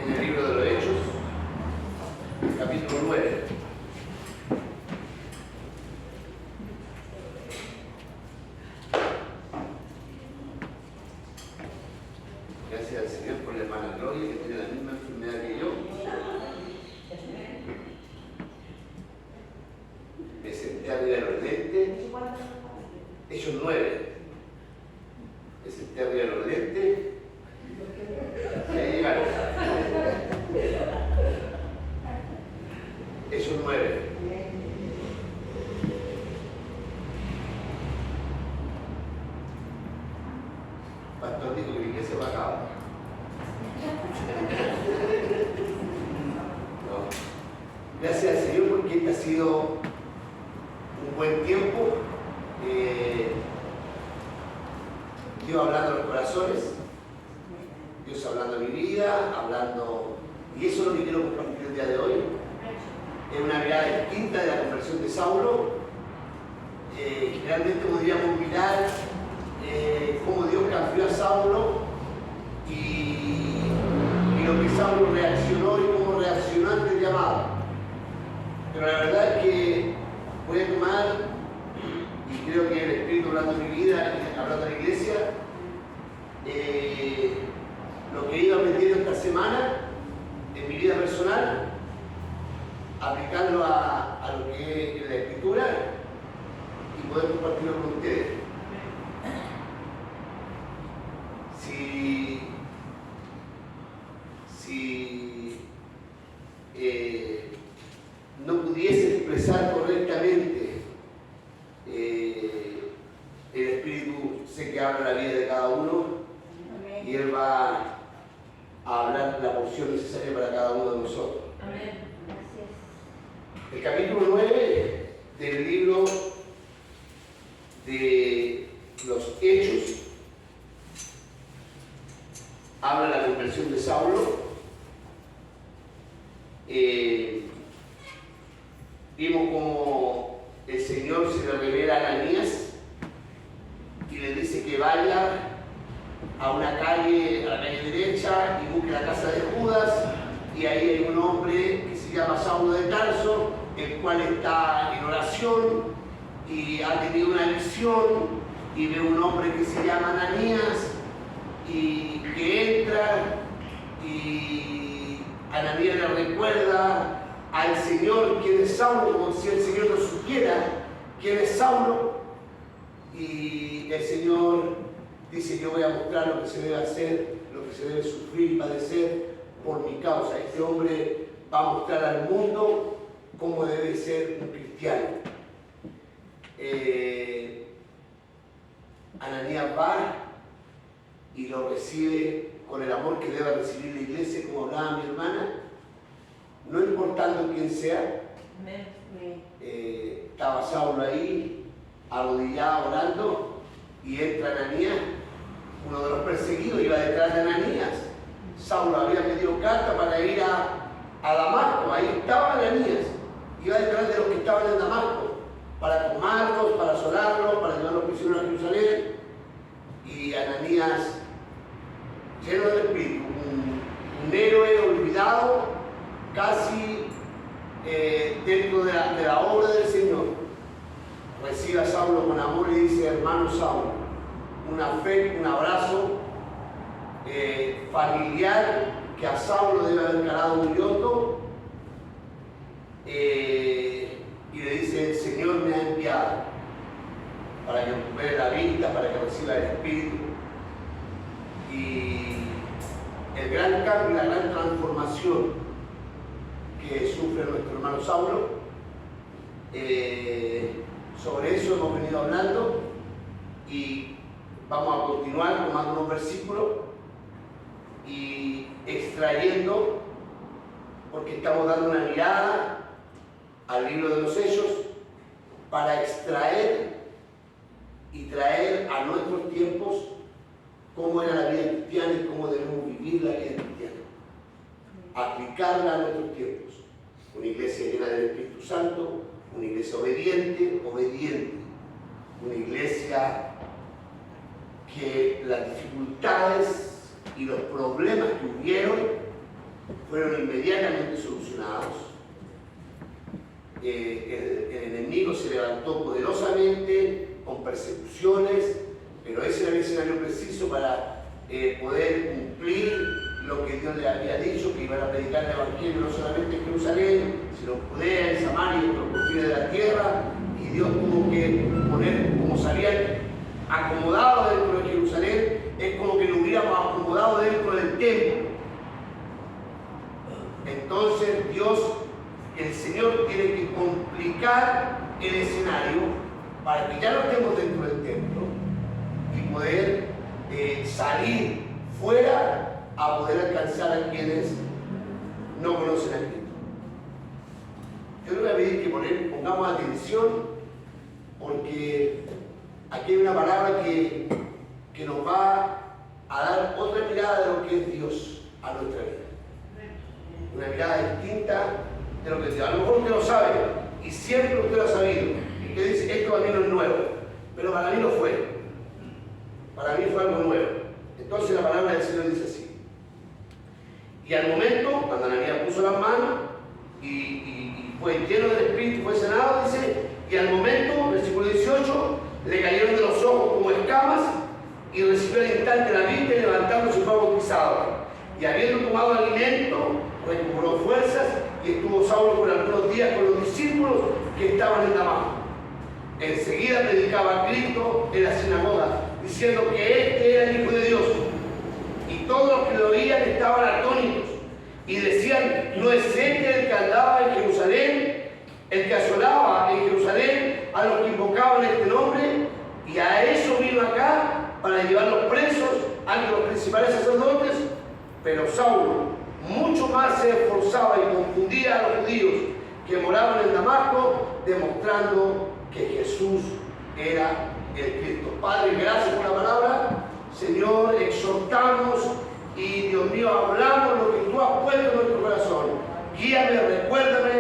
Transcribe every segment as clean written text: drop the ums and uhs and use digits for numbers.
en el libro de los Hechos, capítulo 9. Gracias al Señor por la hermana Gloria, que tiene la misma enfermedad que yo. Me senté arriba de los lentes. Hechos 9. Me senté arriba de los lentes. Ahí llegaron. Hechos 9. Pastor dijo que la iglesia va a acabar. No. Gracias al Señor porque este ha sido un buen tiempo. Dios hablando a los corazones, Dios hablando a mi vida, hablando, y eso es lo que quiero compartir el día de hoy. Es una mirada distinta de la conversión de Saulo. Realmente podríamos mirar cómo Dios cambió a Saulo y lo que Saulo reaccionó y cómo reaccionó ante el llamado. Pero la verdad es que voy a tomar, y creo que el Espíritu hablando en mi vida, hablando en la iglesia, lo que he ido aprendiendo esta semana en mi vida personal, aplicarlo a lo que es en la Escritura y poder compartirlo con ustedes. Si no pudiese expresar correctamente, el Espíritu sé que habla la vida de cada uno y Él va a hablar la porción necesaria para cada uno de nosotros. Amén. El capítulo 9 del libro de los Hechos habla de la conversión de Saulo. Vimos como el Señor se le revela a Ananías y le dice que vaya a una calle, a la calle derecha, y busque la casa de Judas, y ahí hay un hombre que se llama Saulo de Tarso, el cual está en oración y ha tenido una visión y ve un hombre que se llama Ananías y que entra, y Ananías le recuerda al Señor quién es Saulo, como si el Señor lo supiera quién es Saulo, y el Señor dice: yo voy a mostrar lo que se debe hacer, lo que se debe sufrir y padecer por mi causa. Este hombre va a mostrar al mundo cómo debe ser un cristiano. Ananías va y lo recibe con el amor que debe recibir la iglesia, como hablaba mi hermana, no importando quién sea. Estaba Saulo ahí, arrodillado, orando, y entra Ananías, uno de los perseguidos, iba detrás de Ananías. Saulo había pedido carta para ir a Damasco, ahí estaba Ananías, iba detrás de los que estaban en Damasco, para tomarlos, para azotarlos, para llevarlos prisioneros a Jerusalén. Y Ananías, lleno del Espíritu, un héroe olvidado, casi dentro de la obra del Señor, recibe a Saulo con amor y dice: hermano Saulo, un abrazo familiar que a Saulo debe haber calado muy hondo, y le dice: el Señor me ha enviado para que recupere la vista, para que reciba el Espíritu. Y el gran cambio, la gran transformación que sufre nuestro hermano Saulo, sobre eso hemos venido hablando, y vamos a continuar tomando unos versículos y extrayendo, porque estamos dando una mirada al libro de los Hechos para extraer y traer a nuestros tiempos cómo era la vida cristiana y cómo debemos vivir la vida cristiana, aplicarla a nuestros tiempos. Una iglesia llena del Espíritu Santo, una iglesia obediente, una iglesia que las dificultades y los problemas que hubieron fueron inmediatamente solucionados. El enemigo se levantó poderosamente con persecuciones, pero ese era el escenario preciso para poder cumplir lo que Dios le había dicho, que iban a predicar el Evangelio no solamente en Jerusalén, sino en Judea, en Samaria y en los confines de la tierra. Y Dios tuvo que poner, como se habían acomodado dentro de Jerusalén, es como que lo hubiéramos acomodado dentro del templo. Entonces Dios, el Señor, tiene que complicar el escenario para que ya no estemos dentro del templo y poder salir fuera a poder alcanzar a quienes no conocen a Cristo. Yo le voy a pedir que pongamos atención, porque aquí hay una palabra que nos va a dar otra mirada de lo que es Dios a nuestra vida. Una mirada distinta de lo que es Dios. A lo mejor usted lo sabe, y siempre usted lo ha sabido, y usted dice, esto para mí no es nuevo, pero para mí no fue. Para mí fue algo nuevo. Entonces la palabra del Señor dice así. Y al momento, cuando Ananías puso las manos y fue lleno del Espíritu, fue sanado, dice, y al momento, versículo 18, le cayeron de los ojos como escamas y recibió al instante la vista y levantándose fue bautizado. Y habiendo tomado alimento, recobró fuerzas y estuvo Saulo por algunos días con los discípulos que estaban en Damasco. Enseguida predicaba a Cristo en la sinagoga, diciendo que este era el Hijo de Dios. Y todos los que lo oían estaban atónitos y decían, ¿no es este el que andaba en Jerusalén, el que asolaba en Jerusalén a los que invocaban este nombre? Y a eso vino acá, para llevarlos presos ante los principales sacerdotes. Pero Saulo mucho más se esforzaba y confundía a los judíos que moraban en Damasco, demostrando que Jesús era el Cristo. Padre, gracias por la palabra. Señor, exhortamos y, Dios mío, hablamos lo que tú has puesto en nuestro corazón. Guíame, recuérdame,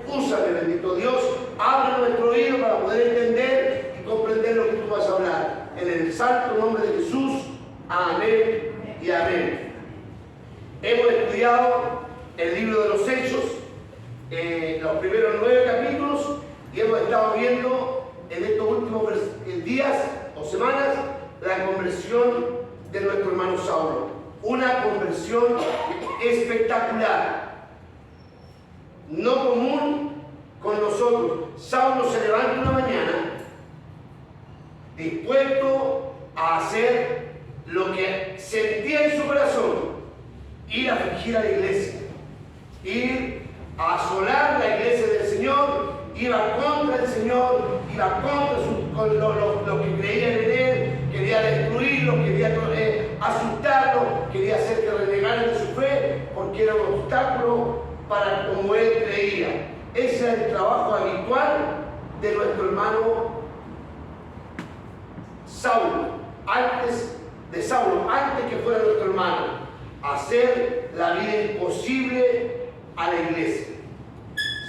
úsame, bendito Dios. Abre nuestro oído para poder entender y comprender lo que tú vas a hablar. En el santo nombre de Jesús. Amén y amén. Hemos estudiado el libro de los Hechos, los primeros 9 capítulos, y hemos estado viendo en estos últimos días o semanas la conversión de nuestro hermano Saulo. Una conversión espectacular, no común con nosotros. Saulo se levanta una mañana dispuesto a hacer lo que sentía en su corazón: ir a afligir a la iglesia, ir a asolar la iglesia del Señor. Iba contra el Señor, iba contra los que creían en Él, quería destruirlos, quería asustarlos, quería hacer que renegaran de su fe, porque era un obstáculo para como Él creía. Ese era el trabajo habitual de nuestro hermano Saulo, antes que fuera nuestro hermano, hacer la vida imposible a la iglesia.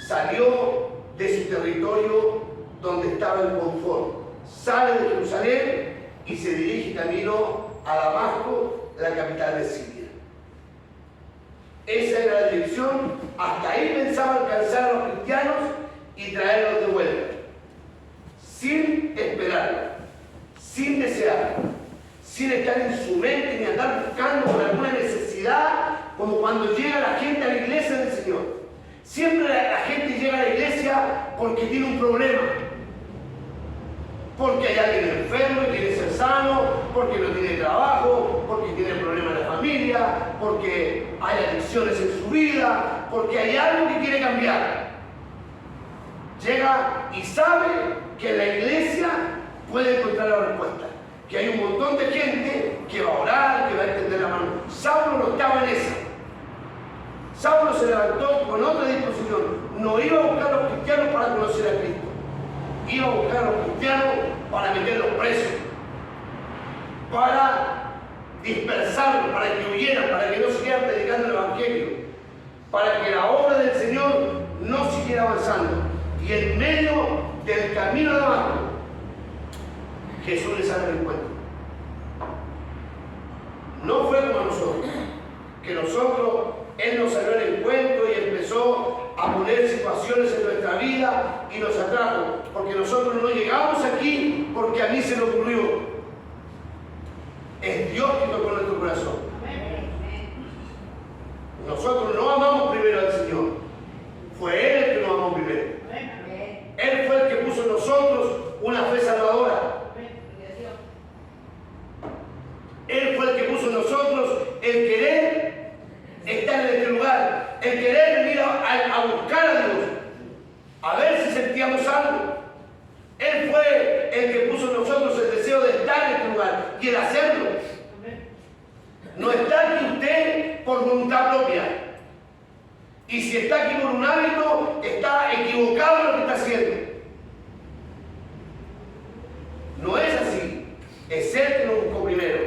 Salió de su territorio donde estaba en confort, sale de Jerusalén y se dirige camino a Damasco, la capital de Siria. Esa era la dirección. Hasta ahí pensaba alcanzar a los cristianos y traerlos de vuelta, sin esperarlo, sin desearlo, sin estar en su mente ni andar buscando por alguna necesidad, como cuando llega la gente a la iglesia del Señor. Siempre la gente llega a la iglesia porque tiene un problema, porque hay alguien enfermo y quiere ser sano, porque no tiene trabajo, porque tiene problemas en la familia, porque hay adicciones en su vida, porque hay algo que quiere cambiar. Llega y sabe que en la iglesia puede encontrar la respuesta, que hay un montón de gente que va a orar, que va a extender la mano. Saulo no estaba en esa. Saulo se levantó con otra disposición. No iba a buscar a los cristianos para conocer a Cristo. Iba a buscar a los cristianos para meterlos presos, para dispersarlos, para que huyeran, para que no siguieran predicando el Evangelio, para que la obra del Señor no siguiera avanzando. Y en medio del camino de Damasco, Jesús les sale al encuentro. No fue como a nosotros, que nosotros, Él nos salió al a poner situaciones en nuestra vida y nos atrajo, porque nosotros no llegamos aquí porque a mí se me ocurrió. Es Dios que tocó nuestro corazón. Nosotros no amamos primero al Señor. Fue Él el que nos amó primero. Él fue el que puso en nosotros una fe salvadora. Él fue el que puso en nosotros el querer estar en este lugar, el querer venir a buscar a Dios, a ver si sentíamos algo. Él fue el que puso en nosotros el deseo de estar en este lugar y el hacerlo. No está aquí usted por voluntad propia. Y si está aquí por un hábito, está equivocado en lo que está haciendo. No es así. Es Él que nos buscó primero.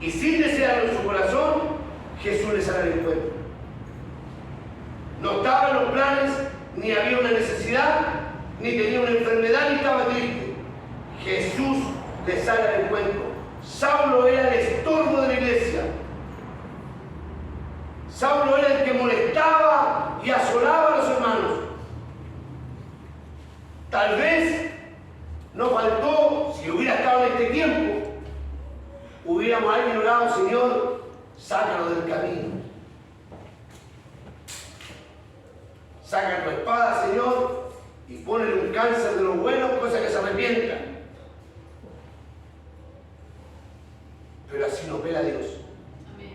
Y sin desearlo en su corazón, Jesús le sale al encuentro. No estaba en los planes, ni había una necesidad, ni tenía una enfermedad, ni estaba triste. Jesús le sale al encuentro. Saulo era el estorbo de la iglesia. Saulo era el que molestaba y asolaba a los hermanos. Tal vez nos faltó, si hubiera estado en este tiempo, hubiéramos alguien orado: Señor, sácalo del camino. Saca tu espada, Señor, y ponle un cáncer de los buenos, cosa que se arrepienta. Pero así nos ve a Dios. Amén.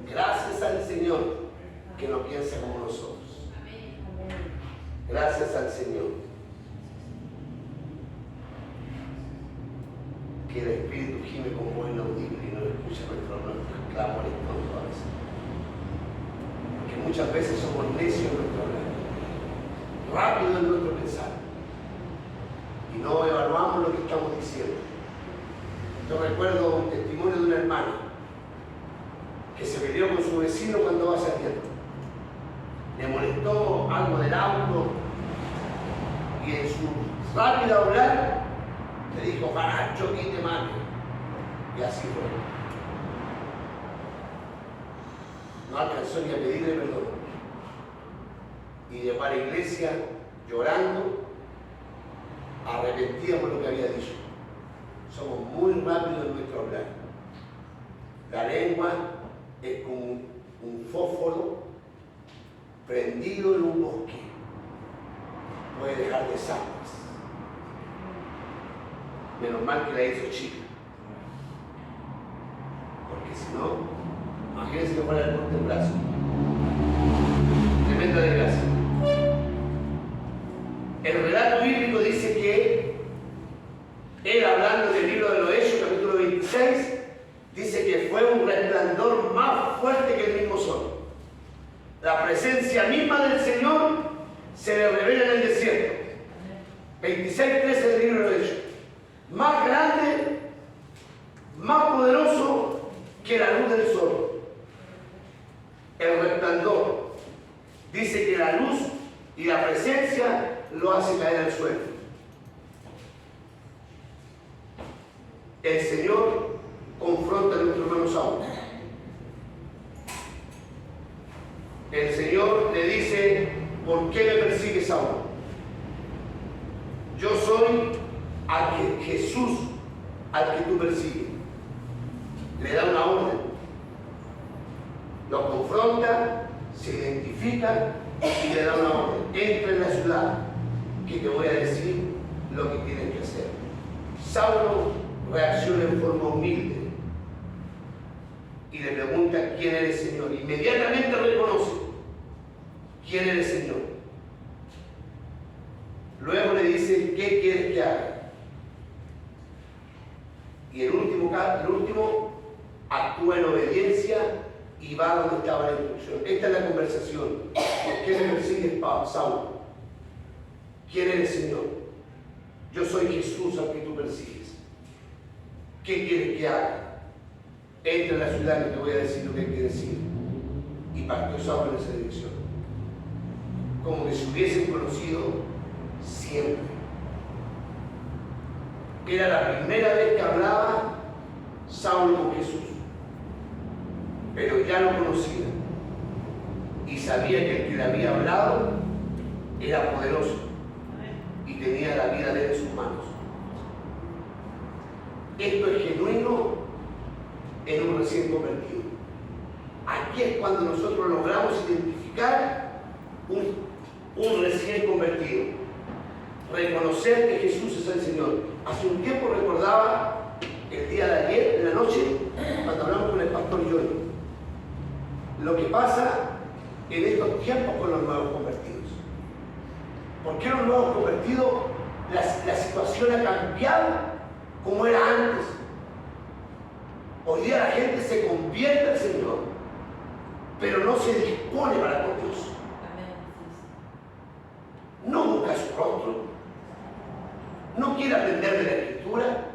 Gracias al Señor que no piensa como nosotros. Amén. Gracias al Señor que el Espíritu gime como voz inaudible y no escucha nuestros clamores tontos a veces. Porque muchas veces somos necios en nuestro hablar, rápidos en nuestro pensar, y no evaluamos lo que estamos diciendo. Yo recuerdo un testimonio de una hermana que se peleó con su vecino cuando va saliendo. Le molestó algo del auto y en su rápida hablar le dijo: "Paracho, que te mate". Y así fue. No alcanzó ni a pedirle perdón. Y llegó a la iglesia llorando, arrepentida por lo que había dicho. Somos muy rápidos en nuestro hablar. La lengua es como un fósforo prendido en un bosque. Puede dejar desastres. Menos mal que la hizo chica. Porque si no, imagínense que fuera el corte del brazo. Tremenda desgracia. El relato bíblico dice que él, hablando del libro de los Hechos, capítulo 26, dice que fue un resplandor más fuerte que el mismo sol. La presencia misma del Señor se le revela en el desierto. 26:13 del libro de los Hechos. Más grande, más poderoso que la luz del sol. El resplandor. Dice que la luz y la presencia lo hace caer al suelo. El Señor confronta a nuestro hermano Saulo. El Señor le dice: ¿por qué me persigues, Saulo? Yo soy Jesús al que tú persigues. Le da una orden. Lo confronta, se identifica y le da una orden. Entra en la ciudad, que te voy a decir lo que tienes que hacer. Saulo reacciona en forma humilde y le pregunta: ¿quién eres, Señor? Inmediatamente reconoce: ¿quién eres, Señor? Luego le dice: ¿qué quieres que haga? Y el último actúa en obediencia y va donde estaba la instrucción. Esta es la conversación. ¿Por qué me persigues, Saulo? ¿Quién eres, Señor? Yo soy Jesús al que tú persigues. ¿Qué quieres que haga? Entra en la ciudad, que te voy a decir lo que hay que decir. Y partió Saulo en esa dirección. Como que se hubiesen conocido siempre. Era la primera vez que hablaba Saulo con Jesús, pero ya lo conocía. Y y sabía que el que le había hablado era poderoso y tenía la vida de él en sus manos. Esto es genuino en un recién convertido. Aquí es cuando nosotros logramos identificar un recién convertido. Reconocer que Jesús es el Señor. Hace un tiempo recordaba el día de ayer, en la noche, cuando hablamos con el pastor Johnny, lo que pasa en estos tiempos con los nuevos convertidos. ¿Por qué los nuevos convertidos? La situación ha cambiado como era antes. Hoy día la gente se convierte al Señor, pero no se dispone para con Dios. No busca su rostro, no quiere aprender de la Escritura,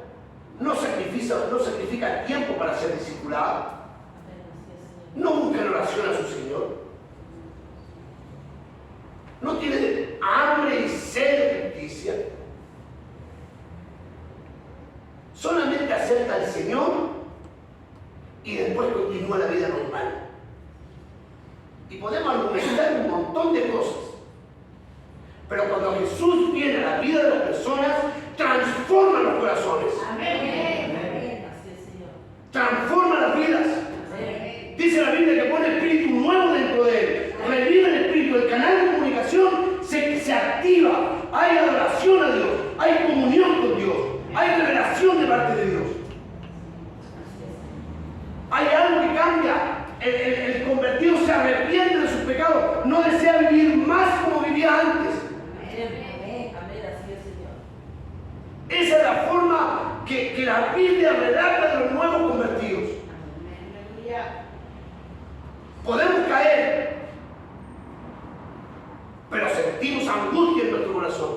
no sacrifica tiempo para ser discipulado, no busca en oración a su Señor, no tiene hambre y sed de justicia, solamente acepta al Señor y después continúa la vida normal. Y podemos argumentar un montón de cosas, pero cuando Jesús viene a la vida de las personas, transforma los corazones. Amén. Transforma las vidas. Dice la Biblia que pone espíritu nuevo dentro de él. Revive el espíritu. El canal de comunicación se activa. Hay adoración a Dios. Hay comunión con Dios. Hay revelación de parte de Dios. Hay algo que cambia. El convertido se arrepiente de sus pecados. No desea vivir más como vivía antes. Esa es la forma que la Biblia relata de los nuevos convertidos. Podemos caer, pero sentimos angustia en nuestro corazón.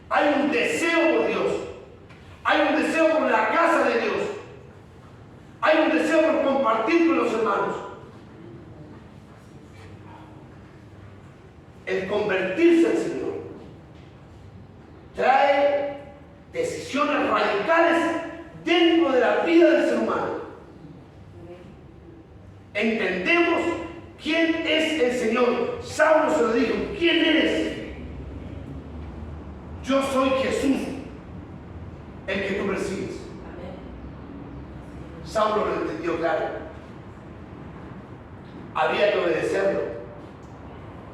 Hay un deseo por Dios. Hay un deseo por la casa de Dios. Hay un deseo por compartir con los hermanos. El convertirse al Señor trae decisiones radicales dentro de la vida del ser humano. Entendemos quién es el Señor. Saulo se lo dijo: ¿quién eres? Yo soy Jesús, el que tú persigues. Saulo lo entendió claro. Había que obedecerlo.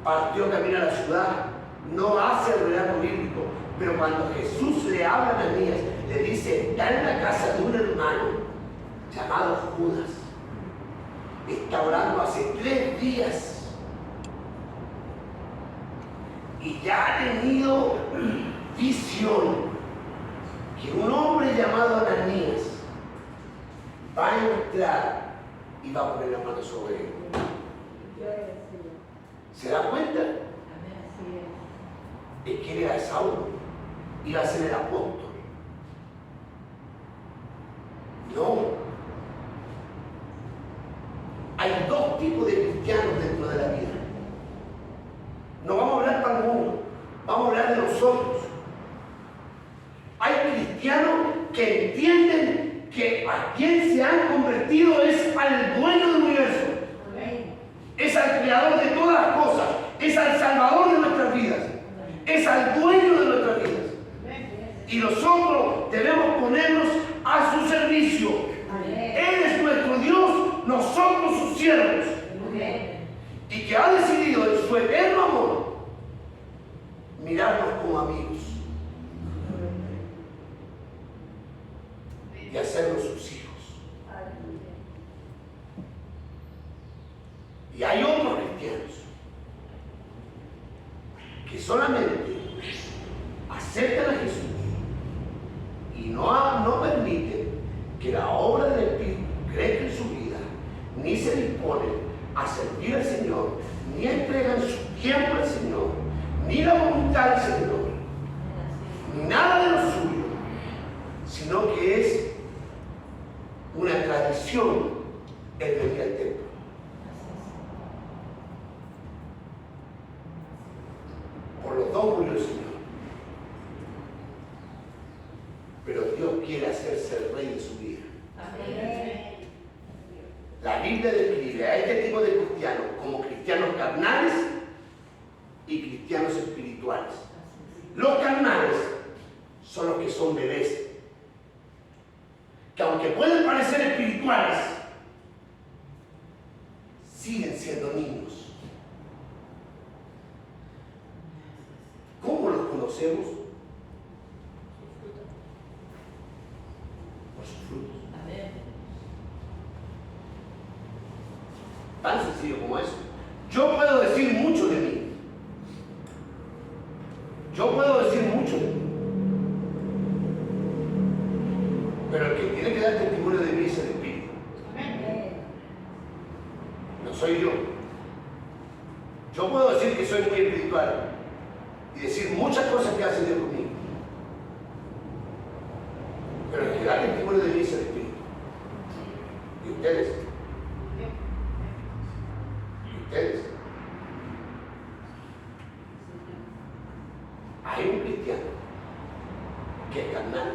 Partió camino a la ciudad. No hace el relato bíblico, pero cuando Jesús le habla a Ananías, le dice: está en la casa de un hermano llamado Judas. Está orando hace 3 días y ya ha tenido visión que un hombre llamado Ananías va a entrar y va a poner la mano sobre él. ¿Se da cuenta? Es que él era Saulo, iba a ser el apóstol. No. Hay 2 tipos de cristianos dentro de la vida. No vamos a hablar para el mundo, vamos a hablar de nosotros. Hay cristianos que entienden que a quien se han convertido es al dueño del universo. Es al creador de todas las cosas, es al salvador de nuestras vidas, es al dueño de nuestras vidas. Y nosotros debemos ponernos a su servicio. Él es nuestro Dios, nosotros sus siervos. Y que ha decidido en su eterno amor mirarnos como amigos y hacernos sus hijos. Y hay otros cristianos que solamente aceptan a Jesús y no permiten que la obra del Espíritu crezca en su vida, ni se disponen a servir al Señor, ni entregan su tiempo al Señor, ni la voluntad al Señor, ni nada de lo suyo, sino que es una tradición el venir al templo. Por los 2 murió el Señor. Pero Dios quiere hacerse el rey de su vida. Amén. La Biblia describe a este tipo de cristianos como cristianos espirituales. Los carnales son los que son bebés, que aunque pueden parecer espirituales, siguen siendo niños. ¿Cómo los conocemos? Por sus frutos. Tan sencillo como eso. Yo puedo decir mucho de mí. Yo puedo decir mucho de mí. Pero el que tiene que dar testimonio de mí es el Espíritu. No soy yo. Yo puedo decir que soy muy espiritual y decir muchas cosas que hace Dios conmigo. Pero el que da testimonio de mí es el Espíritu. ¿Y ustedes? ¿Y ustedes? Hay un cristiano que es carnal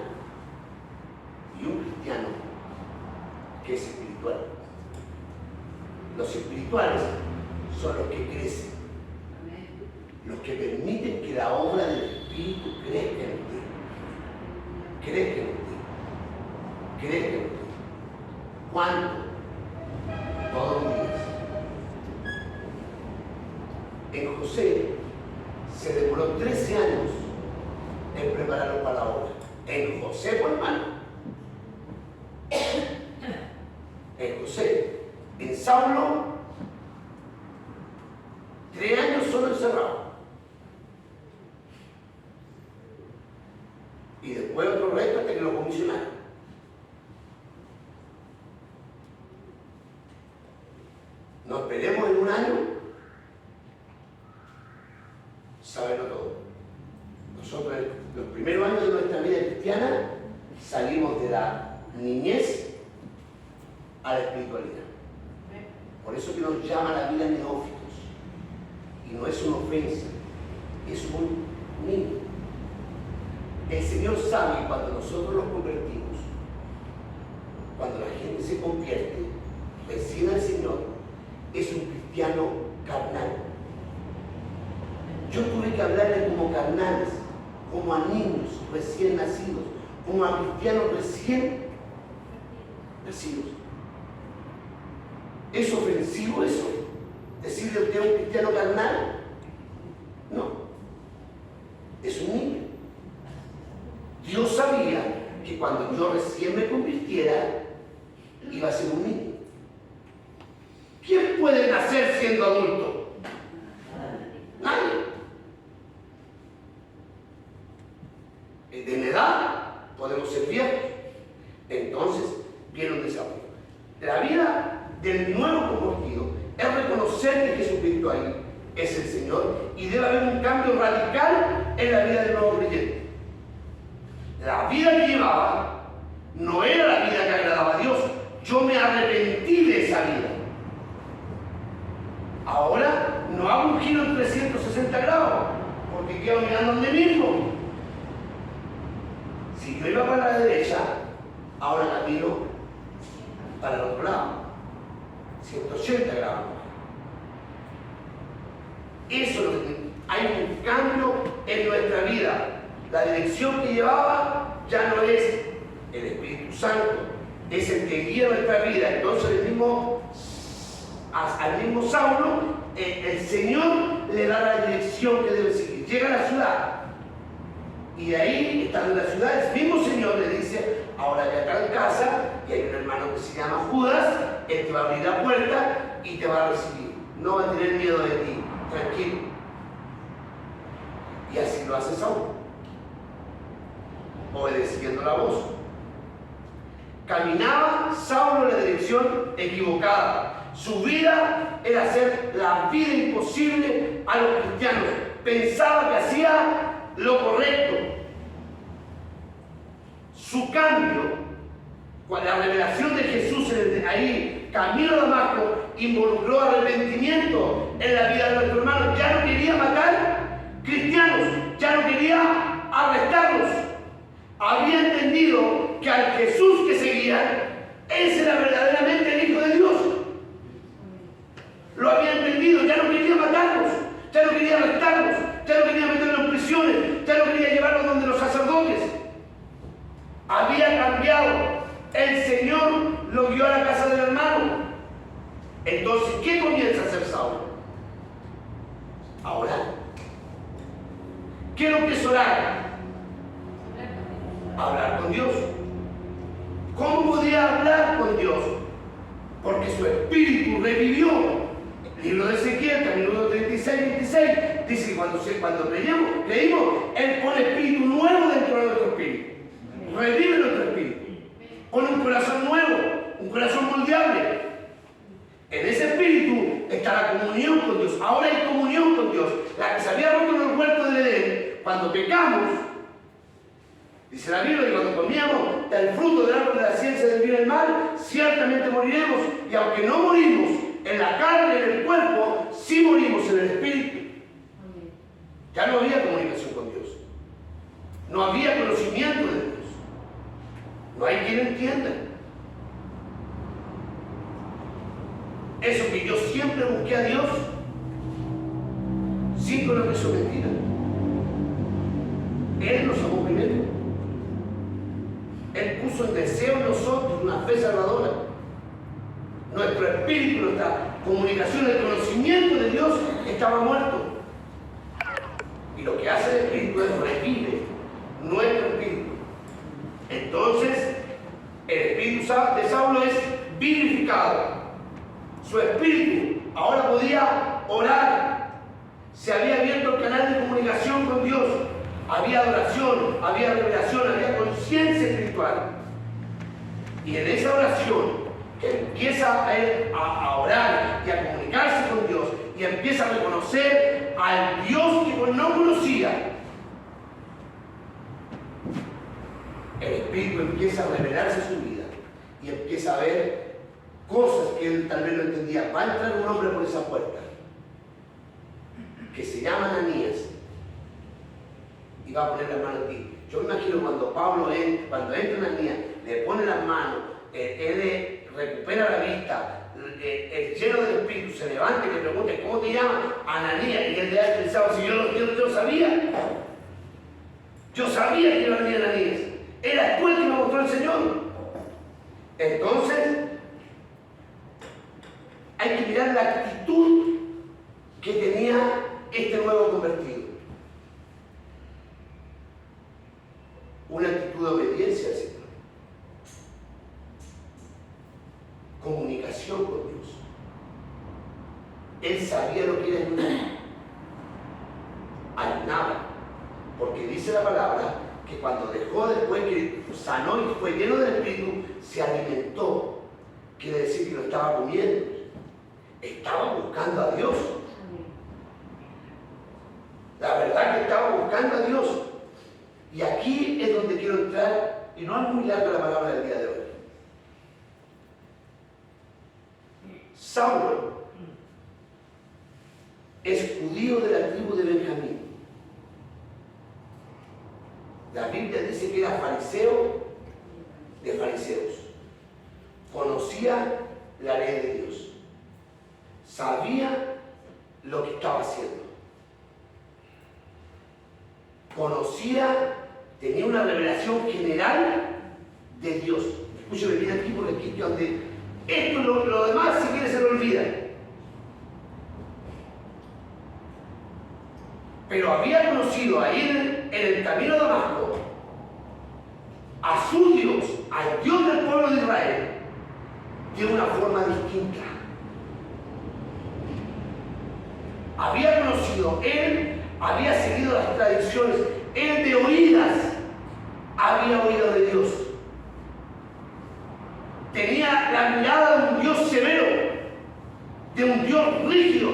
y un cristiano que es espiritual. Los espirituales son los que crecen, los que permiten que la obra del Espíritu crezca en usted, crezca en usted, crezca en usted. ¿Cuánto? Todos los días. En José se demoró 13 años en prepararlo para la obra. En José, por hermano. En José. En Saulo, 3 años solo encerrado. Y después otro reto hasta que lo comisionaron. No esperemos en un año saberlo todo. Nosotros en los primeros años de nuestra vida cristiana salimos de la niñez a la espiritualidad. Por eso que nos llama la vida neófitos. Y no es una ofensa, es un niño. El Señor sabe que cuando nosotros nos convertimos, cuando la gente se convierte, recibe al Señor, es un cristiano carnal. Yo tuve que hablarle como carnales, como a niños recién nacidos, como a cristianos recién nacidos. ¿Es ofensivo eso? ¿Decirle a usted a un cristiano carnal? No. Es un niño. Dios sabía que cuando yo recién me convirtiera, iba a ser un niño. ¿Quién puede nacer siendo adulto? Nadie. De la edad podemos ser viejos. Entonces viene un desafío. La vida del nuevo convertido es reconocer que Jesucristo ahí es el Señor y debe haber un cambio radical en la vida del nuevo creyente. La vida que llevaba no era la vida que agradaba a Dios. Yo me arrepentí de esa vida. Ahora no hago un giro en 360 grados porque quedo mirando donde mismo. Si yo iba para la derecha, ahora camino para el otro lado. 180 grados. Eso es lo que hay un cambio en nuestra vida. La dirección que llevaba ya no es el Espíritu Santo, es el que guía nuestra vida. Entonces al mismo Saulo, el Señor le da la dirección que debe seguir. Llega a la ciudad y de ahí, estando en la ciudad, el mismo Señor le dice: ahora ya está en casa y hay un hermano que se llama Judas, él te va a abrir la puerta y te va a recibir. No va a tener miedo de ti, tranquilo. Y así lo hace Saulo, obedeciendo la voz. Caminaba Saulo en la dirección equivocada. Su vida era hacer la vida imposible a los cristianos. Pensaba que hacía lo correcto. Su cambio, con la revelación de Jesús ahí, camino a Damasco, involucró arrepentimiento en la vida de nuestro hermano. Ya no quería matar cristianos, ya no quería arrestarlos. Había entendido que al Jesús que seguía, ese era verdaderamente el Hijo de Dios. Lo había entendido, ya no quería matarlos, ya no quería arrestarlos, ya no quería meterlo en prisiones, ya no quería llevarlo donde los sacerdotes. Había cambiado. El Señor lo guió a la casa del hermano. Entonces, ¿qué comienza a hacer Saulo? A orar. ¿Qué es lo que es orar? Hablar con Dios. ¿Cómo podía hablar con Dios? Porque su espíritu revivió. El libro de Ezequiel, capítulo 36, 26, dice que cuando creímos, Él pone espíritu nuevo dentro de nuestro espíritu. Revive nuestro espíritu. Pone un corazón nuevo, un corazón moldeable. En ese espíritu está la comunión con Dios. Ahora hay comunión con Dios. La que se había roto en el huerto del Edén, cuando pecamos, dice la Biblia que cuando comíamos del fruto del árbol de la ciencia del bien y del mal, ciertamente moriremos. Y aunque no morimos en la carne, en el cuerpo, sí morimos en el espíritu. Ya no había comunicación con Dios. No había conocimiento de Dios. No hay quien entienda. Eso que yo siempre busqué a Dios, sin conocer su mentira. Él nos amó primero. Él puso en deseo en nosotros una fe salvadora. Nuestro espíritu, nuestra comunicación, el conocimiento de Dios estaba muerto. Y lo que hace el espíritu es revive nuestro espíritu. Entonces, el espíritu de Saulo es vivificado. Su espíritu ahora podía orar. Se había abierto el canal de comunicación con Dios. Había adoración, había revelación, había conciencia espiritual. Y en esa oración, que empieza a orar y a comunicarse con Dios, y empieza a reconocer al Dios que no conocía, el Espíritu empieza a revelarse su vida y empieza a ver cosas que él tal vez no entendía. Va a entrar un hombre por esa puerta que se llama Ananías y va a poner la mano en ti. Yo me imagino cuando entra Ananías, le pone las manos, él recupera la vista, lleno del Espíritu, se levanta y le pregunta: ¿cómo te llamas? Ananías. Y él le ha pensado: si yo lo sabía. Yo sabía que iba a venir Ananías. Era después que me mostró el Señor. Entonces, hay que mirar la actitud que tenía este nuevo convertido. Una actitud de obediencia al Señor. Comunicación con Dios. Él sabía lo que era ayunar. Ayunaba. Porque dice la palabra que cuando dejó, después que sanó y fue lleno del Espíritu, se alimentó. Quiere decir que no estaba comiendo. Estaba buscando a Dios. La verdad que estaba buscando a Dios. Y aquí es donde quiero entrar, y no es muy larga la palabra del día de hoy. Saulo es judío de la tribu de Benjamín. La Biblia dice que era fariseo de fariseos. Conocía la ley de Dios. Sabía lo que estaba haciendo. Conocía, tenía una revelación general de Dios. Escúchame bien aquí, porque aquí es donde esto, lo demás, si quiere, se lo olvida. Pero había conocido ahí en el camino de Damasco a su Dios, al Dios del pueblo de Israel, de una forma distinta. Había conocido, él había seguido las tradiciones, él de oídas había oído de Dios. Tenía la mirada de un Dios severo, de un Dios rígido,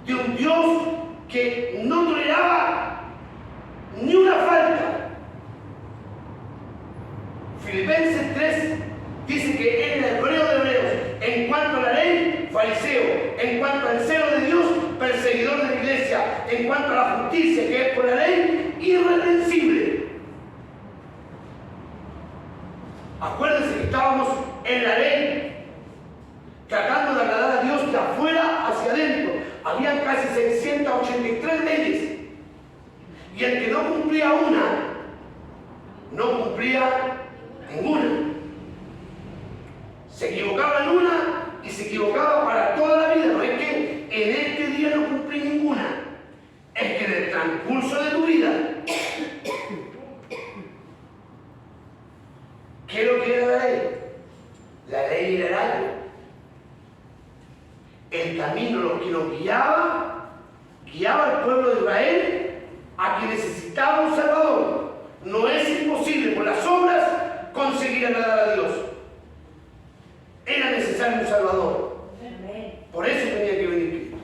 de un Dios que no toleraba ni una falta. Filipenses 3 dice que él era hebreo de hebreos, en cuanto a la ley, fariseo, en cuanto al celo de Dios, perseguidor de la iglesia, en cuanto a la justicia que es por la ley, irreprensible. Acuérdense que estábamos en la ley, tratando de agradar a Dios de afuera hacia adentro. Habían casi 683 leyes no cumplía una, no cumplía ninguna. Se equivocaba en una y se equivocaba para toda la vida. No es que en este día no cumplí ninguna, es que en el transcurso de tu vida, ¿qué es lo que era la ley? La ley era el año. El camino, lo que nos guiaba al pueblo de Israel a que necesitaba un Salvador. No es imposible por las obras conseguir agradar a Dios. Era necesario un Salvador. Por eso tenía que venir Cristo.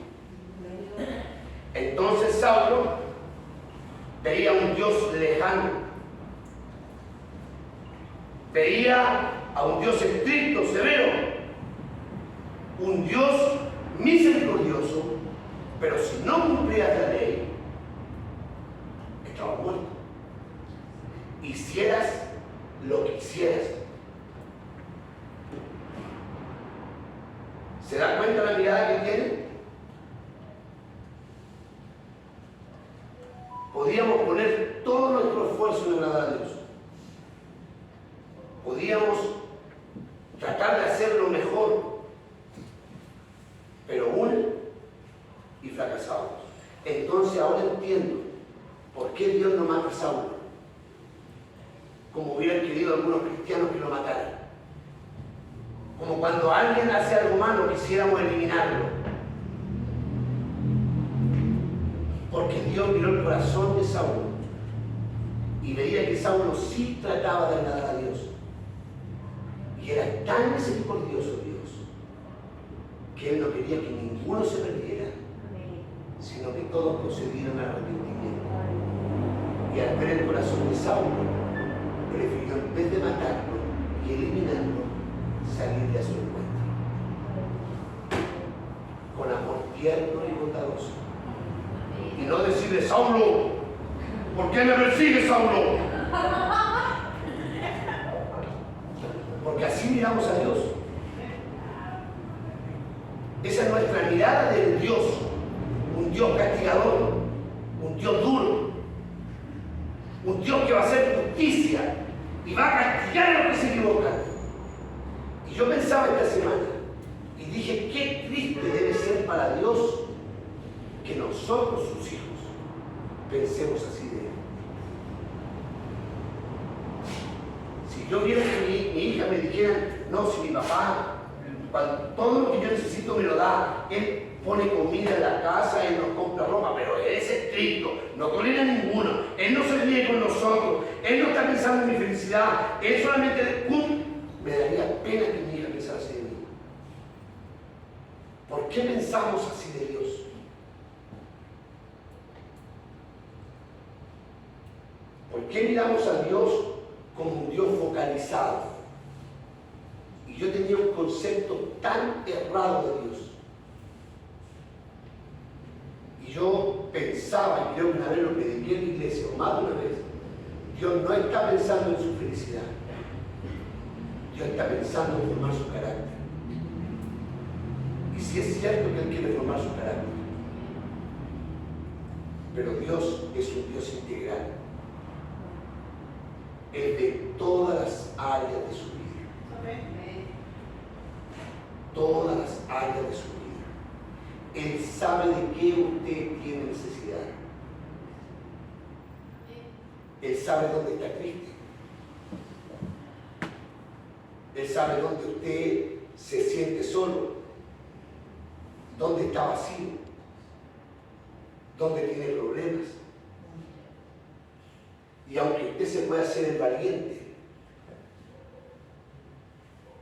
Entonces Saulo veía un Dios lejano. Veía a un Dios estricto, severo. Un Dios misericordioso. Pero si no cumplías la ley, estabas muerto. Hicieras lo que hicieras. ¿Se da cuenta la mirada que tiene? Podíamos poner todo nuestro esfuerzo en agradar a Dios. Podíamos tratar de hacerlo mejor, pero y fracasamos. Entonces ahora entiendo por qué Dios no mata a Saulo, como hubieran querido algunos cristianos que lo mataran. Como cuando alguien hace algo malo quisiéramos eliminarlo. Porque Dios miró el corazón de Saulo y veía que Saulo sí trataba de agradar a Dios. Y era tan misericordioso Dios que Él no quería que ninguno se perdiera, sino que todos procedieran al arrepentimiento. Y al ver el corazón de Saulo, prefirió en vez de matarlo y eliminarlo, salir a su encuentro con amor tierno y bondadoso. Y no decirle: Saulo, ¿por qué me persigues, Saulo? Porque así miramos a Dios. Esa es nuestra mirada del Dios, un Dios castigador, un Dios duro, un Dios que va a hacer justicia y va a castigar a los que se equivocan. Y yo pensaba esta semana y dije: qué triste debe ser para Dios que nosotros, sus hijos, pensemos así de Él. Si yo viera que mi hija me dijera: no, si mi papá, todo lo que yo necesito me lo da, Él pone comida en la casa, Él nos compra ropa, pero Él es estricto, no tolera a ninguno, Él no se ríe con nosotros, Él no está pensando en mi felicidad, Él solamente me daría pena que mi hija pensara así de mí. ¿Por qué pensamos así de Dios? ¿Por qué miramos a Dios como un Dios focalizado? Y yo tenía un concepto tan errado de Dios. Y yo pensaba, y creo que una vez lo prediqué en la iglesia, o más de una vez, Dios no está pensando en su felicidad. Dios está pensando en formar su carácter. Y sí es cierto que Él quiere formar su carácter. Pero Dios es un Dios integral. Él ve todas las áreas de su vida. Todas las áreas de su vida. Él sabe de qué usted tiene necesidad. Él sabe dónde está triste. Él sabe dónde usted se siente solo, dónde está vacío, dónde tiene problemas. Y aunque usted se pueda hacer el valiente,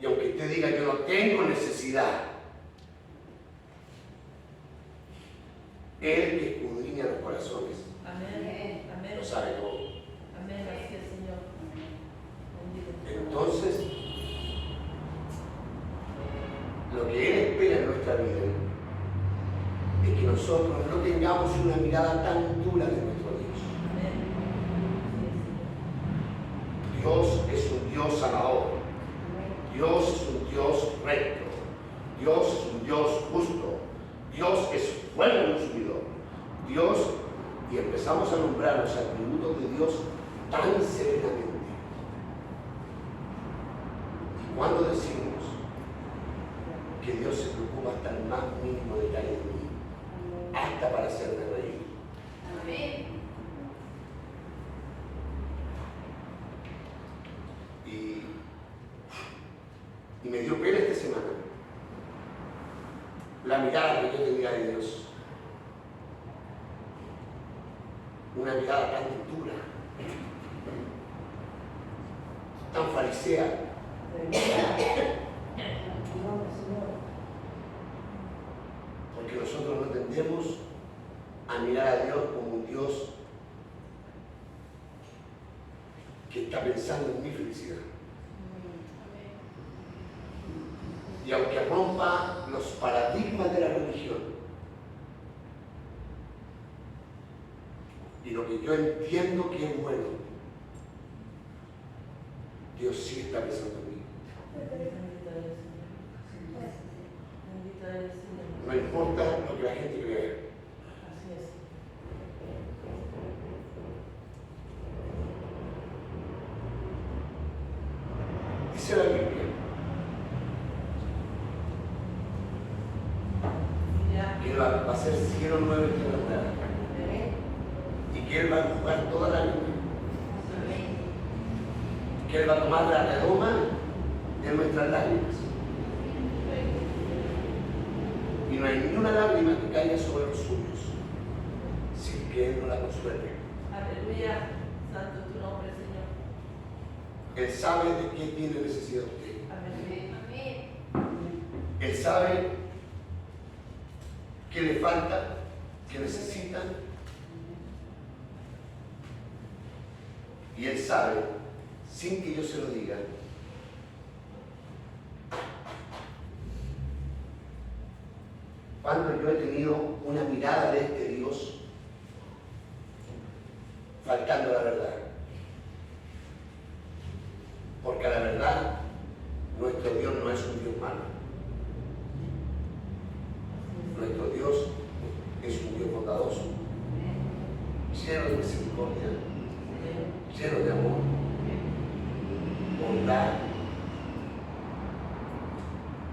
y aunque usted diga: yo no tengo necesidad, Él que escudriña los corazones, Amén. Amén. lo sabe todo. Amén. Así es, Señor. Entonces, lo que Él espera en nuestra vida es que nosotros no tengamos una mirada tan dura de nuestro Dios. Dios es un Dios sanador. Dios es un Dios recto. Dios es un Dios justo. Dios es fuego consumidor. Dios y empezamos a nombrar los atributos de Dios tan serenamente. Y cuando decimos que Dios se preocupa hasta el más mínimo detalle de mí, hasta para hacerme reír. Amén. Y me dio pena esta semana la mirada que yo tenía de Dios. Una mirada tan dura, tan farisea. Porque nosotros no tendemos a mirar a Dios como un Dios que está pensando en mi felicidad. Y aunque rompa los paradigmas de la religión y lo que yo entiendo que es bueno, Dios sí está pensando en mí. Bendito eres, Señor. Bendito eres, Señor. No importa lo que la gente crea. Así es. Dice la Biblia que Él va a ser cielo nuevo y tierra nueva, y que Él va a jugar toda la vida, que Él va a tomar la redoma de nuestras lágrimas, y no hay ni una lágrima que caiga sobre los suyos sin que Él no la consuele. Aleluya. Santo es tu nombre, Señor. Él sabe de qué tiene necesidad usted. Amén. Él sabe qué le falta, qué necesita. Y Él sabe, sin que yo se lo diga, cuando yo he tenido una mirada de este Dios faltando la verdad. Porque a la verdad, nuestro Dios no es un Dios malo. Nuestro Dios es un Dios bondadoso, lleno de misericordia, lleno de amor, bondad,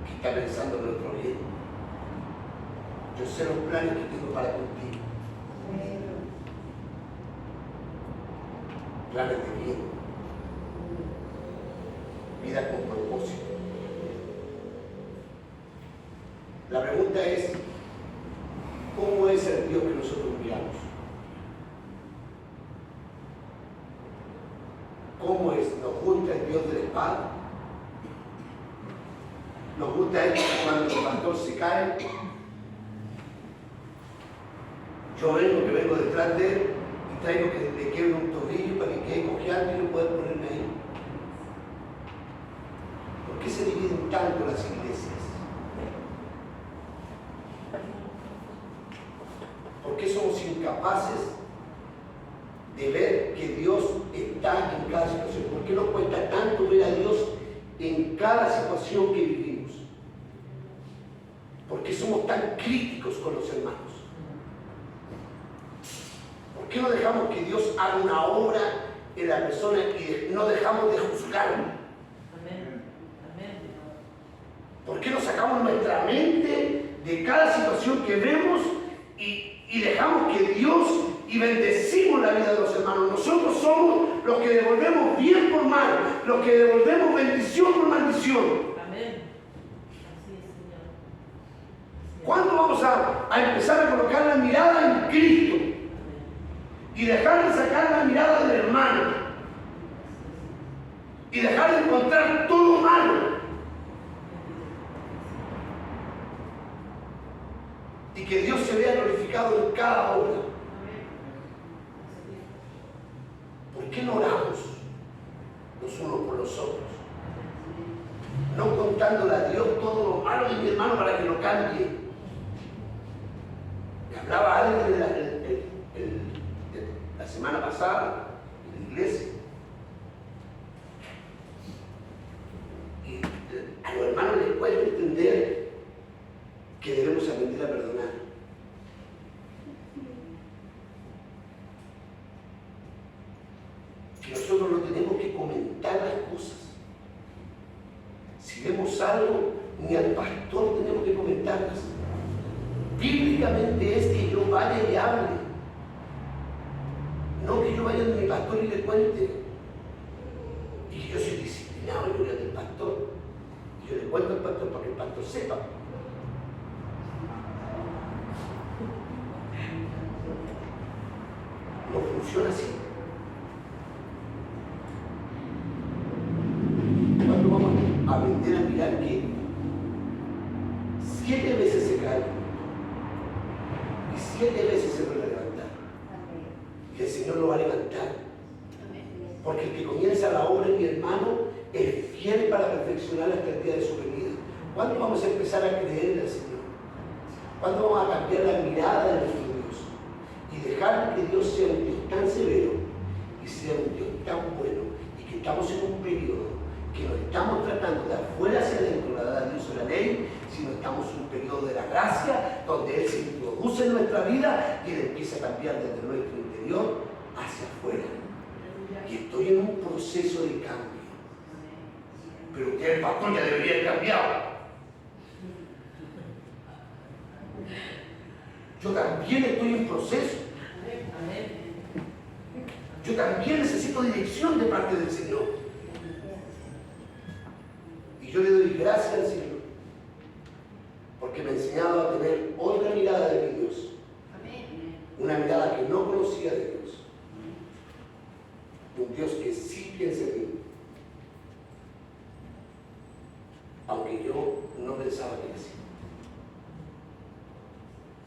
que está pensando en nuestro bien. Yo sé los planes que tengo para contigo. Planes de bien, vida con propósito. La pregunta es, ¿cómo es el Dios que nosotros miramos? ¿Cómo es? ¿Nos gusta el Dios de la espada? ¿Nos gusta el que cuando el pastor se cae, yo vengo detrás de él y traigo que le quiebre un tobillo para que quede cojeando y no pueda ponerme ahí? ¿Por qué se dividen tanto las iglesias? ¿Por qué somos incapaces de ver que Dios está en cada situación? ¿Por qué nos cuesta tanto ver a Dios en cada situación que vivimos? ¿Por qué somos tan críticos con los hermanos? ¿Por qué no dejamos que Dios haga una obra en la persona y no dejamos de juzgarlo? Amén. Amén. ¿Por qué no sacamos nuestra mente de cada situación que vemos y dejamos que Dios y bendecimos la vida de los hermanos? Nosotros somos los que devolvemos bien por mal, los que devolvemos bendición por maldición. Amén. Así es, Señor. ¿Cuándo vamos a empezar a colocar la mirada en Cristo y dejar de sacar la mirada del hermano y dejar de encontrar todo malo? Y que Dios se vea glorificado en cada obra. ¿Por qué no oramos los unos por los otros? No contándole a Dios todo lo malo de mi hermano para que lo cambie. Me hablaba alguien la semana pasada en la iglesia. Y a los hermanos les cuesta entender que debemos aprender a perdonar. Bíblicamente es que yo vaya y hable. No que yo vaya a mi pastor y le cuente. Y que yo soy disciplinado y voy a del pastor. Y yo le cuento al pastor para que el pastor sepa. No funciona así. Cuando vamos a aprender a mirar que 7 veces se cae y 7 veces se vuelve a levantar. Y el Señor lo va a levantar. Porque el que comienza la obra en mi hermano es fiel para perfeccionar hasta el día de su venida. ¿Cuándo vamos a empezar a creer al Señor? ¿Cuándo vamos a cambiar la mirada de nuestro Dios? Y dejar que Dios sea un Dios tan severo y sea un Dios tan bueno y que estamos en un periodo que no estamos tratando de afuera hacia adentro la Dios o la ley, sino estamos en un periodo de la gracia donde Él se introduce en nuestra vida y Él empieza a cambiar desde nuestro interior hacia afuera. Y estoy en un proceso de cambio. Pero usted, el pastor, ya debería haber cambiado. Yo también estoy en proceso. Yo también necesito dirección de parte del Señor. Y yo le doy gracias al Señor porque me ha enseñado a tener otra mirada de mi Dios. Una mirada que no conocía de Dios. Un Dios que sí piensa en mí. Aunque yo no pensaba que era así.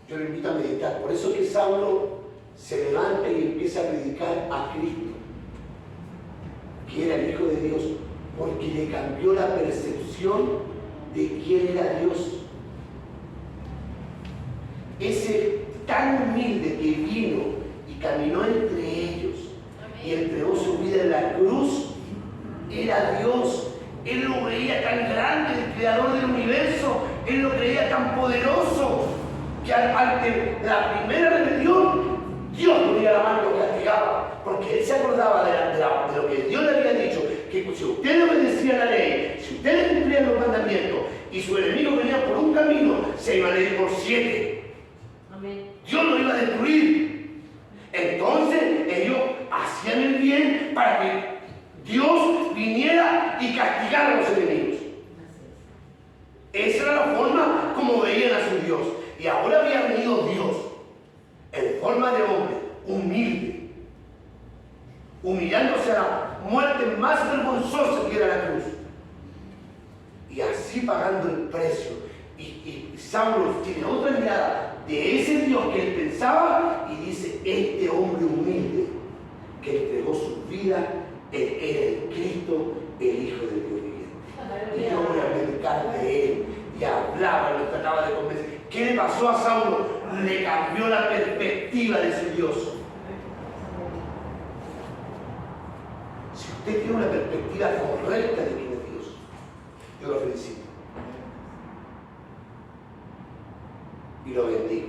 Yo le invito a meditar. Por eso es que Saulo se levanta y empieza a predicar a Cristo, que era el Hijo de Dios, porque le cambió la percepción de quién era Dios. Ese tan humilde que vino y caminó entre ellos y entregó su vida en la cruz, era Dios. Él lo veía tan grande, el creador del universo. Él lo creía tan poderoso que ante la primera rebelión Dios ponía la mano y lo castigaba, porque él se acordaba de lo que Dios le había dicho, que si usted obedecía la ley, si usted cumplía los mandamientos y su enemigo venía por un camino, se iba a ir por 7. Dios lo iba a destruir. Entonces ellos hacían el bien para que Dios viniera y castigara a los enemigos. Esa era la forma como veían a su Dios. Y ahora había venido Dios en forma de hombre, humilde, humillándose a la muerte más vergonzosa que era la cruz. Y así pagando el precio. Y Saulo tiene otra mirada de ese Dios que él pensaba y dice, este hombre humilde que entregó su vida, él era el Cristo, el Hijo de Dios viviente. Y yo voy a predicar de él. Y hablaba, lo trataba de convencer. ¿Qué le pasó a Saulo? Le cambió la perspectiva de su Dios. Si usted tiene una perspectiva correcta de quién es Dios, yo lo felicito. Y lo bendigo.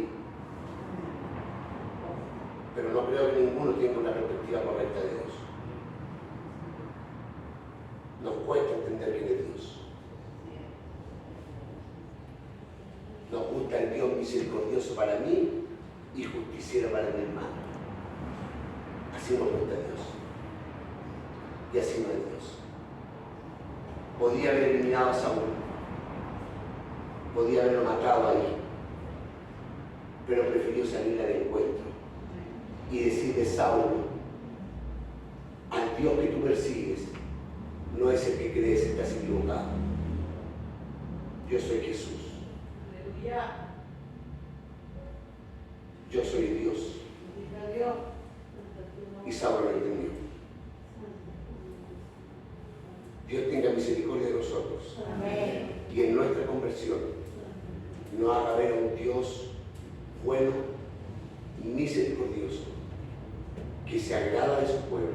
Pero no creo que ninguno tenga una perspectiva correcta de Dios. Nos cuesta entender quién es Dios. Nos gusta el Dios misericordioso para mí y justiciero para mi hermano. Así nos gusta Dios. Y así no es Dios. Podía haber eliminado a Saúl. Podía haberlo matado ahí. Pero prefirió salir al encuentro y decirle, Saulo, al Dios que tú persigues no es el que crees, estás equivocado. Yo soy Jesús. Yo soy Dios. Y Saulo lo entendió. Dios tenga misericordia de nosotros. Amén. Y en nuestra conversión no haga ver a un Dios bueno y misericordioso que se agrada de su pueblo,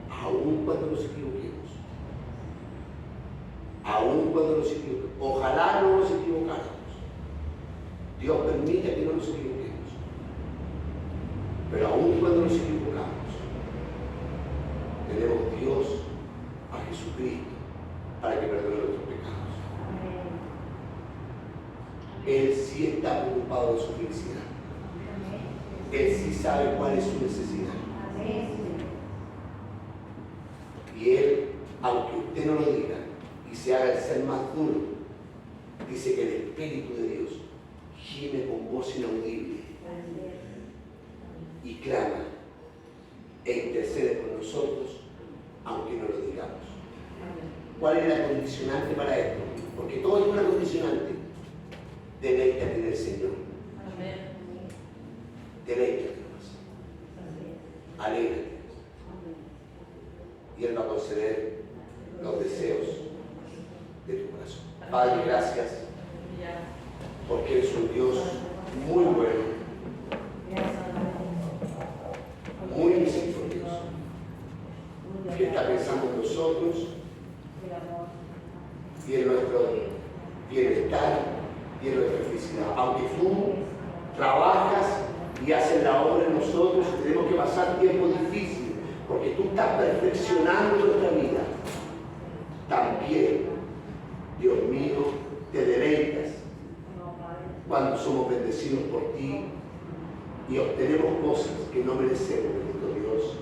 aun cuando nos equivoquemos. Aun cuando nos equivoquemos. Ojalá no nos equivocáramos. Dios permite que no nos equivoquemos. Pero aun cuando nos equivocamos, tenemos Dios a Jesucristo para que perdone nuestros pecados. Él sí está preocupado de su felicidad. Él sí sabe cuál es su necesidad. Y Él, aunque usted no lo diga y se haga el ser más duro, dice que el Espíritu de Dios gime con voz inaudible y clama e intercede por nosotros, aunque no lo digamos. ¿Cuál es la condicionante para esto? Porque todo es una condicionante. Deleítate en el Señor. Amén. Deleítate más. Alégrate. Y Él va a conceder los deseos de tu corazón. Padre, gracias, Aleluya. porque eres un Dios muy bueno, muy misericordioso, que está pensando en nosotros y en nuestro bienestar y en nuestra felicidad. Aunque tú trabajas y haces la obra en nosotros, tenemos que pasar tiempos difíciles, porque tú estás perfeccionando nuestra vida. También, Dios mío, te deleitas cuando somos bendecidos por ti y obtenemos cosas que no merecemos, bendito Dios.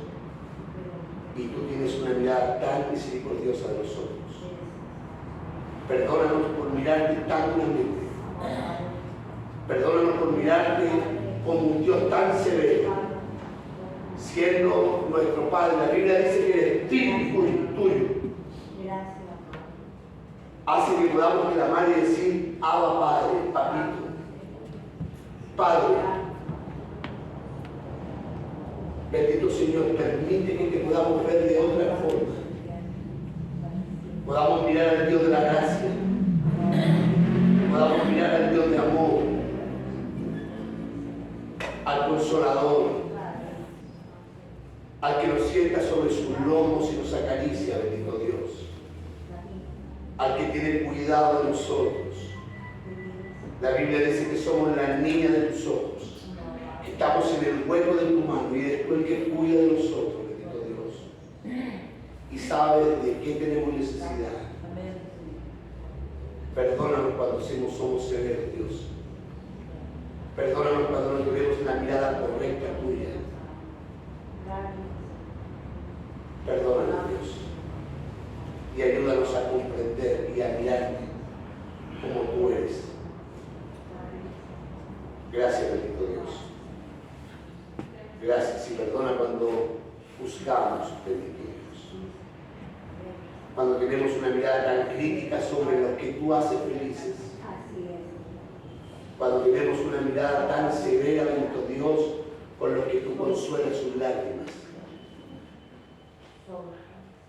Y tú tienes una mirada tan misericordiosa de nosotros. Perdónanos por mirarte tan duramente. Perdónanos por mirarte como un Dios tan severo, siendo nuestro Padre. La Biblia dice que el Espíritu tuyo hace que podamos clamar y decir: Abba, Padre, Papito, Padre. Bendito Señor, permite que te podamos ver de otra forma. Podamos mirar al Dios de la gracia. Podamos mirar al Dios de amor, al Consolador, al que nos sienta sobre sus lomos y nos acaricia, bendito Dios, al que tiene cuidado de nosotros. La Biblia dice que somos la niña de tus ojos, que estamos en el hueco de tu mano y eres tú el que cuida de nosotros, bendito Dios, y sabes de qué tenemos necesidad. Perdónanos cuando somos severos, Dios. Perdónanos cuando no tenemos la mirada correcta tuya. Perdónanos, Dios. Y ayúdanos a comprender y a mirarte como tú eres. Gracias, bendito Dios. Gracias y perdona cuando juzgamos, bendito Dios. Cuando tenemos una mirada tan crítica sobre lo que tú haces felices. Cuando tenemos una mirada tan severa, bendito Dios, con lo que tú consuelas sus lágrimas.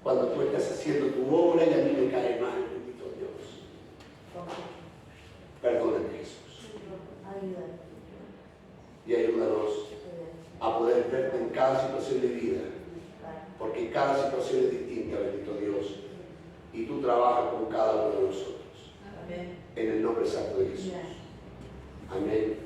Cuando tú estás haciendo tu obra y a mí me cae mal, bendito Dios. Perdóname, Jesús. Y ayúdanos a poder verte en cada situación de vida, porque cada situación es distinta, bendito Dios, y tú trabajas con cada uno de nosotros. Amén. En el nombre santo de Jesús. Amén.